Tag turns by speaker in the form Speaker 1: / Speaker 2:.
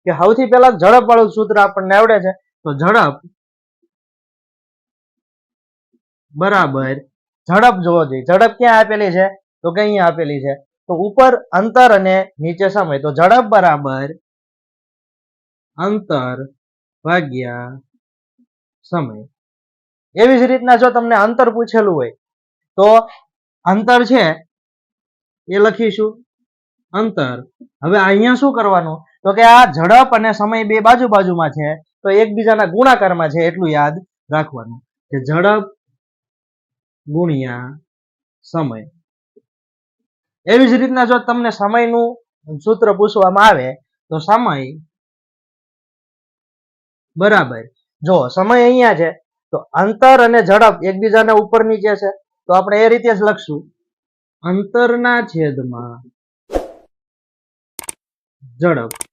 Speaker 1: કે સૌથી પહેલા ઝડપ વાળું સૂત્ર આપણને આવડે છે. તો ઝડપ બરાબર ઝડપ જોવો જોઈએ. ઝડપ ક્યાં આપેલી છે? તો કે અહીંયા આપેલી છે. તો ઉપર અંતર અને નીચે સમય. તો ઝડપ બરાબર અંતર ભાગ્યા સમય. એવી જ રીતના જો તમને અંતર પૂછેલું હોય તો અંતર છે એ લખીશું અંતર. હવે અહીંયા શું કરવાનું? તો કે આ ઝડપ અને સમય બે બાજુ બાજુમાં છે તો એકબીજાના ગુણાકારમાં છે એટલું યાદ રાખવાનું કે ઝડપ ગુણ્યા સમય. એવી જ રીતના જો તમને સમયનું સૂત્ર પૂછવામાં આવે તો સમય બરાબર જો સમય અહીંયા છે તો અંતર અને ઝડપ એકબીજાના ઉપર નીચે છે તો આપણે એ રીતે જ લખશું અંતરના છેદમાં ઝડપ.